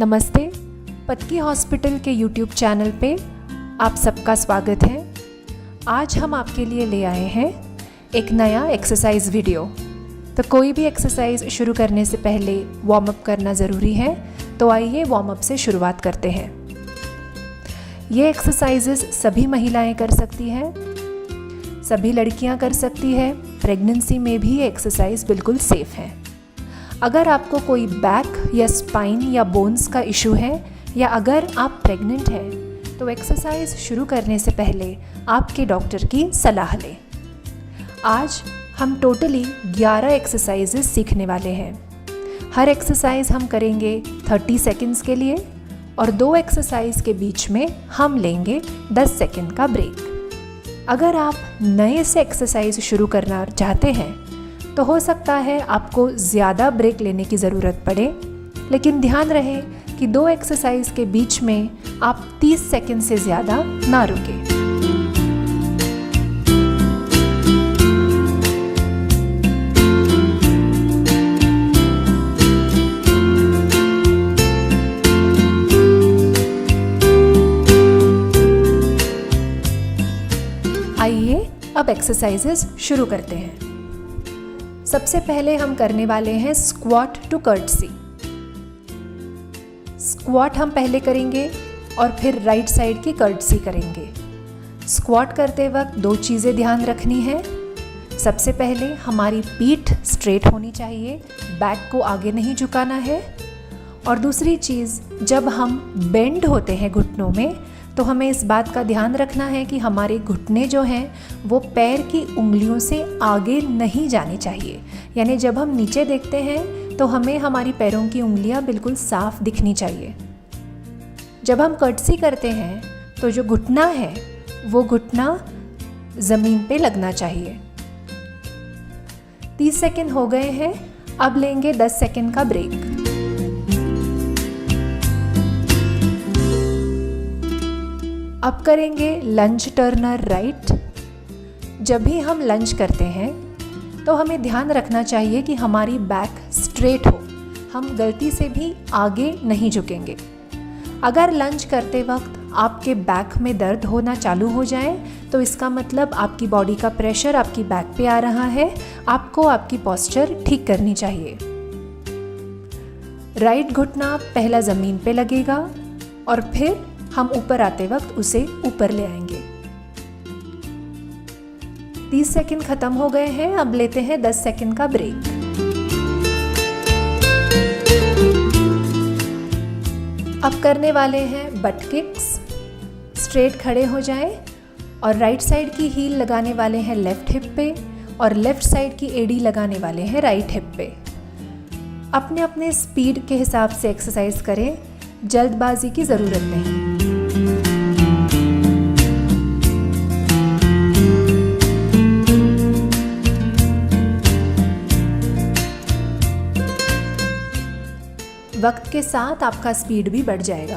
नमस्ते, पत्की हॉस्पिटल के YouTube channel पे आप सबका स्वागत है। आज हम आपके लिए ले आए हैं एक नया एक्सरसाइज वीडियो। तो कोई भी एक्सरसाइज शुरू करने से पहले वार्म अप करना ज़रूरी है, तो आइए वार्म अप से शुरुआत करते हैं। ये एक्सरसाइजेस सभी महिलाएं कर सकती हैं, सभी लड़कियां कर सकती है। प्रेगनेंसी में भी ये एक्सरसाइज बिल्कुल सेफ़ है। अगर आपको कोई बैक या स्पाइन या बोन्स का इशू है, या अगर आप प्रेग्नेंट हैं, तो एक्सरसाइज शुरू करने से पहले आपके डॉक्टर की सलाह लें। आज हम टोटली 11 एक्सरसाइजेस सीखने वाले हैं। हर एक्सरसाइज हम करेंगे 30 सेकंड्स के लिए, और 2 एक्सरसाइज के बीच में हम लेंगे 10 सेकंड का ब्रेक। अगर आप नए से एक्सरसाइज शुरू करना चाहते हैं, तो हो सकता है आपको ज़्यादा ब्रेक लेने की ज़रूरत पड़े, लेकिन ध्यान रहे कि 2 एक्सरसाइज के बीच में आप 30 सेकंड से ज़्यादा ना रुकें। आइए अब एक्सरसाइजेस शुरू करते हैं। सबसे पहले हम करने वाले हैं स्क्वाट टू कर्टसी। स्क्वाट हम पहले करेंगे और फिर राइट साइड की कर्टसी करेंगे। स्क्वाट करते वक्त 2 चीज़ें ध्यान रखनी है। सबसे पहले हमारी पीठ स्ट्रेट होनी चाहिए, बैक को आगे नहीं झुकाना है। और दूसरी चीज़, जब हम बेंड होते हैं घुटनों में, तो हमें इस बात का ध्यान रखना है कि हमारे घुटने जो हैं वो पैर की उंगलियों से आगे नहीं जाने चाहिए। यानी जब हम नीचे देखते हैं तो हमें हमारी पैरों की उंगलियां बिल्कुल साफ दिखनी चाहिए। जब हम कर्टसी करते हैं तो जो घुटना है वो घुटना ज़मीन पे लगना चाहिए। 30 सेकंड हो गए हैं, अब लेंगे 10 सेकंड का ब्रेक। अब करेंगे लंज टर्नर राइट। जब भी हम लंज करते हैं तो हमें ध्यान रखना चाहिए कि हमारी बैक स्ट्रेट हो, हम गलती से भी आगे नहीं झुकेंगे। अगर लंज करते वक्त आपके बैक में दर्द होना चालू हो जाए, तो इसका मतलब आपकी बॉडी का प्रेशर आपकी बैक पे आ रहा है। आपको आपकी पोस्चर ठीक करनी चाहिए। राइट घुटना पहला ज़मीन पे लगेगा और फिर हम ऊपर आते वक्त उसे ऊपर ले आएंगे। 30 सेकंड खत्म हो गए हैं, अब लेते हैं 10 सेकंड का ब्रेक। अब करने वाले हैं बट किक्स। स्ट्रेट खड़े हो जाएं और राइट साइड की हील लगाने वाले हैं लेफ्ट हिप पे, और लेफ्ट साइड की एडी लगाने वाले हैं राइट हिप पे। अपने अपने स्पीड के हिसाब से एक्सरसाइज करें, जल्दबाजी की ज़रूरत नहीं। वक्त के साथ आपका स्पीड भी बढ़ जाएगा।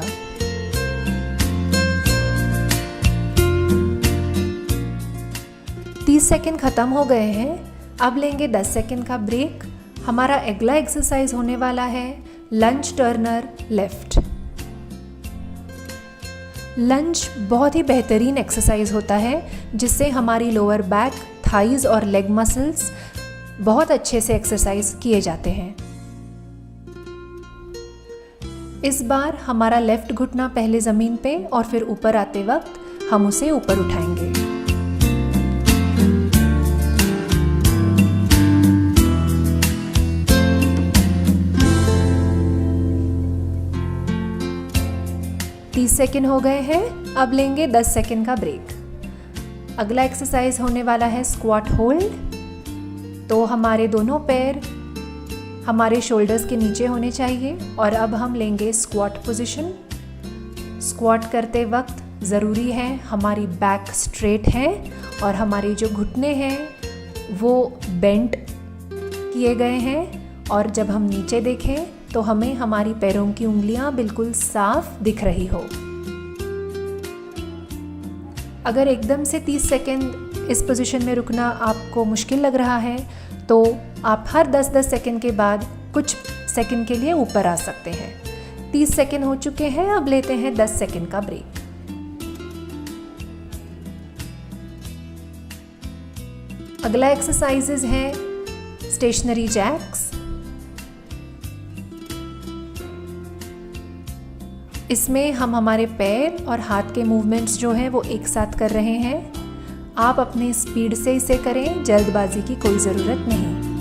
तीस सेकंड खत्म हो गए हैं, अब लेंगे 10 सेकंड का ब्रेक। हमारा अगला एक्सरसाइज होने वाला है लंज टर्नर लेफ्ट। लंज बहुत ही बेहतरीन एक्सरसाइज होता है, जिससे हमारी लोअर बैक, थाइज और लेग मसल्स बहुत अच्छे से एक्सरसाइज किए जाते हैं। इस बार हमारा लेफ्ट घुटना पहले ज़मीन पे और फिर ऊपर आते वक्त हम उसे ऊपर उठाएंगे। तीस सेकंड हो गए हैं, अब लेंगे 10 सेकंड का ब्रेक। अगला एक्सरसाइज होने वाला है स्क्वाट होल्ड। तो हमारे दोनों पैर हमारे शोल्डर्स के नीचे होने चाहिए, और अब हम लेंगे स्क्वाट पोजीशन। स्क्वाट करते वक्त ज़रूरी है हमारी बैक स्ट्रेट है और हमारे जो घुटने हैं वो बेंड किए गए हैं, और जब हम नीचे देखें तो हमें हमारी पैरों की उंगलियां बिल्कुल साफ दिख रही हो। अगर एकदम से 30 सेकंड इस पोजीशन में रुकना आपको मुश्किल लग रहा है, तो आप हर 10-10 सेकंड के बाद कुछ सेकंड के लिए ऊपर आ सकते हैं। 30 सेकेंड हो चुके हैं, अब लेते हैं 10 सेकेंड का ब्रेक। अगला एक्सरसाइजेज है स्टेशनरी जैक्स। इसमें हम हमारे पैर और हाथ के मूवमेंट्स जो हैं वो एक साथ कर रहे हैं। आप अपने स्पीड से इसे करें, जल्दबाजी की कोई ज़रूरत नहीं।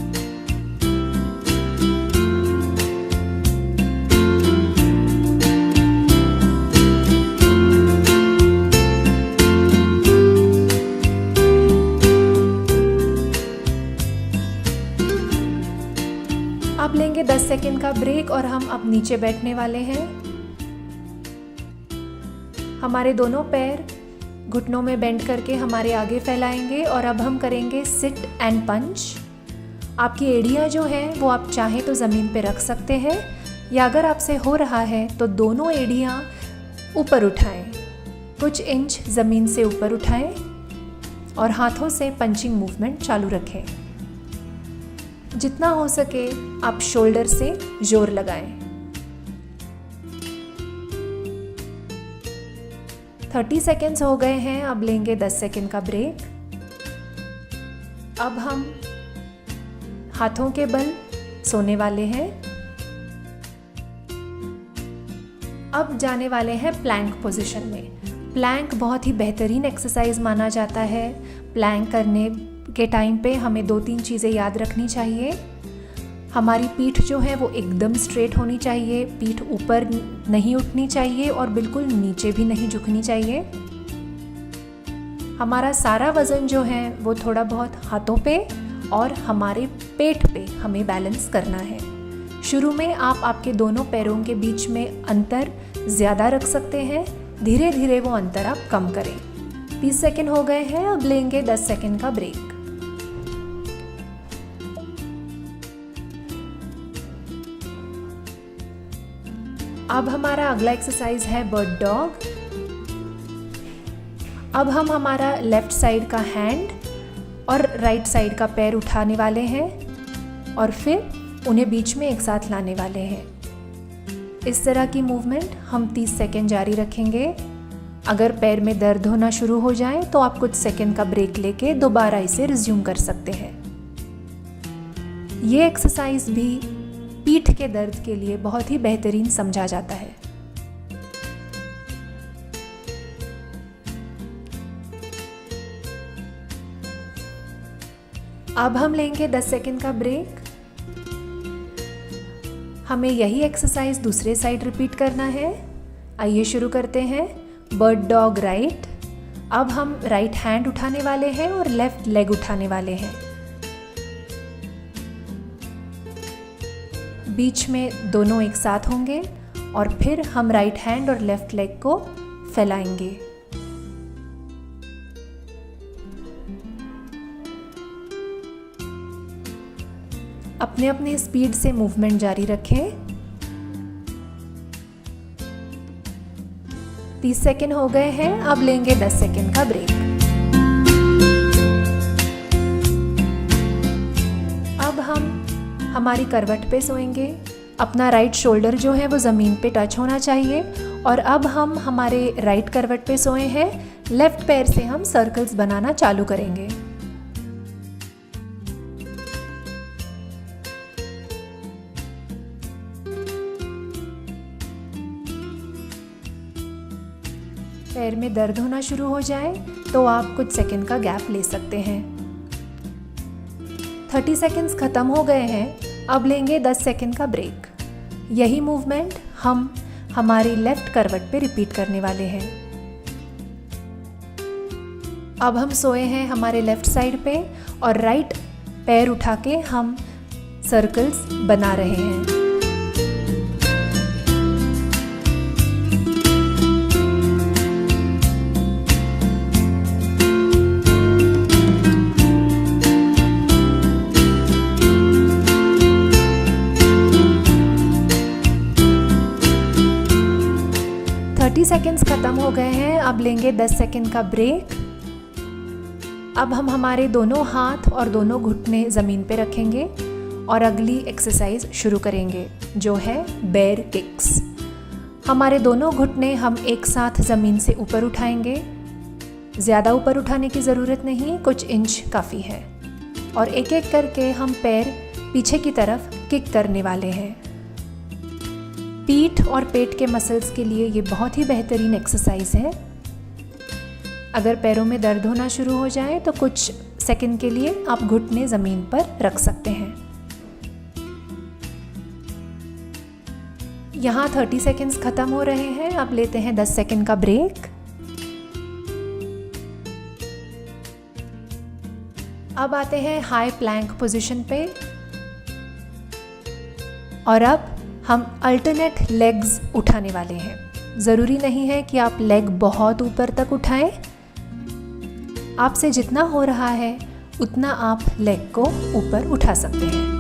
अब लेंगे 10 सेकेंड का ब्रेक और हम अब नीचे बैठने वाले हैं। हमारे दोनों पैर घुटनों में बेंड करके हमारे आगे फैलाएंगे और अब हम करेंगे सिट एंड पंच। आपकी एड़ियाँ जो हैं वो आप चाहें तो ज़मीन पे रख सकते हैं, या अगर आपसे हो रहा है तो दोनों एड़ियाँ ऊपर उठाएं, कुछ इंच ज़मीन से ऊपर उठाएं और हाथों से पंचिंग मूवमेंट चालू रखें। जितना हो सके आप शोल्डर से जोर लगाएं। 30 सेकेंड्स हो गए हैं, अब लेंगे 10 सेकेंड का ब्रेक। अब हम हाथों के बल सोने वाले हैं। अब जाने वाले हैं प्लैंक पोजीशन में। प्लैंक बहुत ही बेहतरीन एक्सरसाइज माना जाता है। प्लैंक करने के टाइम पे हमें 2-3 चीज़ें याद रखनी चाहिए। हमारी पीठ जो है वो एकदम स्ट्रेट होनी चाहिए, पीठ ऊपर नहीं उठनी चाहिए और बिल्कुल नीचे भी नहीं झुकनी चाहिए। हमारा सारा वज़न जो है वो थोड़ा बहुत हाथों पे और हमारे पेट पे हमें बैलेंस करना है। शुरू में आप आपके दोनों पैरों के बीच में अंतर ज़्यादा रख सकते हैं, धीरे धीरे वो अंतर आप कम करें। 30 सेकेंड हो गए हैं, अब लेंगे 10 सेकेंड का ब्रेक। अब हमारा अगला एक्सरसाइज है बर्ड डॉग। अब हम हमारा लेफ्ट साइड का हैंड और राइट साइड का पैर उठाने वाले हैं और फिर उन्हें बीच में एक साथ लाने वाले हैं। इस तरह की मूवमेंट हम 30 सेकेंड जारी रखेंगे। अगर पैर में दर्द होना शुरू हो जाए तो आप कुछ सेकेंड का ब्रेक लेके दोबारा इसे रिज्यूम कर सकते हैं। ये एक्सरसाइज भी पीठ के दर्द के लिए बहुत ही बेहतरीन समझा जाता है। अब हम लेंगे 10 सेकेंड का ब्रेक। हमें यही एक्सरसाइज दूसरे साइड रिपीट करना है। आइए शुरू करते हैं। Bird dog right. अब हम राइट हैंड उठाने वाले हैं और लेफ्ट लेग उठाने वाले हैं। बीच में दोनों एक साथ होंगे और फिर हम राइट हैंड और लेफ्ट लेग को फैलाएंगे। अपने अपने स्पीड से मूवमेंट जारी रखें। 30 सेकेंड हो गए हैं, अब लेंगे 10 सेकेंड का ब्रेक। अब हम हमारी करवट पे सोएंगे। अपना राइट शोल्डर जो है वो ज़मीन पे टच होना चाहिए और अब हम हमारे राइट करवट पे सोए हैं। लेफ्ट पैर से हम सर्कल्स बनाना चालू करेंगे। पैर में दर्द होना शुरू हो जाए तो आप कुछ सेकंड का गैप ले सकते हैं। 30 सेकेंड्स ख़त्म हो गए हैं, अब लेंगे 10 सेकेंड का ब्रेक। यही मूवमेंट हम हमारी लेफ्ट करवट पे रिपीट करने वाले हैं। अब हम सोए हैं हमारे लेफ्ट साइड पे और राइट पैर उठा के हम सर्कल्स बना रहे हैं। सेकेंड्स ख़त्म हो गए हैं, अब लेंगे 10 सेकेंड का ब्रेक। अब हम हमारे दोनों हाथ और दोनों घुटने ज़मीन पे रखेंगे और अगली एक्सरसाइज शुरू करेंगे जो है बेयर किक्स। हमारे दोनों घुटने हम एक साथ ज़मीन से ऊपर उठाएंगे। ज़्यादा ऊपर उठाने की ज़रूरत नहीं, कुछ इंच काफ़ी है। और एक एक करके हम पैर पीछे की तरफ किक करने वाले हैं। पीठ और पेट के मसल्स के लिए ये बहुत ही बेहतरीन एक्सरसाइज है। अगर पैरों में दर्द होना शुरू हो जाए तो कुछ सेकंड के लिए आप घुटने ज़मीन पर रख सकते हैं। यहाँ 30 सेकंड्स ख़त्म हो रहे हैं। अब लेते हैं 10 सेकंड का ब्रेक। अब आते हैं हाई प्लैंक पोजीशन पे। और अब हम अल्टरनेट लेग्स उठाने वाले हैं। ज़रूरी नहीं है कि आप लेग बहुत ऊपर तक उठाएं। आपसे जितना हो रहा है उतना आप लेग को ऊपर उठा सकते हैं।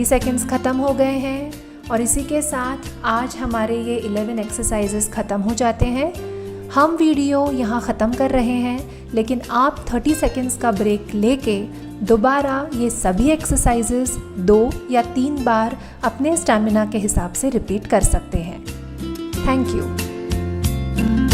सेकंड्स ख़त्म हो गए हैं और इसी के साथ आज हमारे ये 11 एक्सरसाइजेस ख़त्म हो जाते हैं। हम वीडियो यहाँ ख़त्म कर रहे हैं, लेकिन आप 30 सेकंड्स का ब्रेक लेके दोबारा ये सभी एक्सरसाइजेस 2 या 3 बार अपने स्टैमिना के हिसाब से रिपीट कर सकते हैं। Thank you.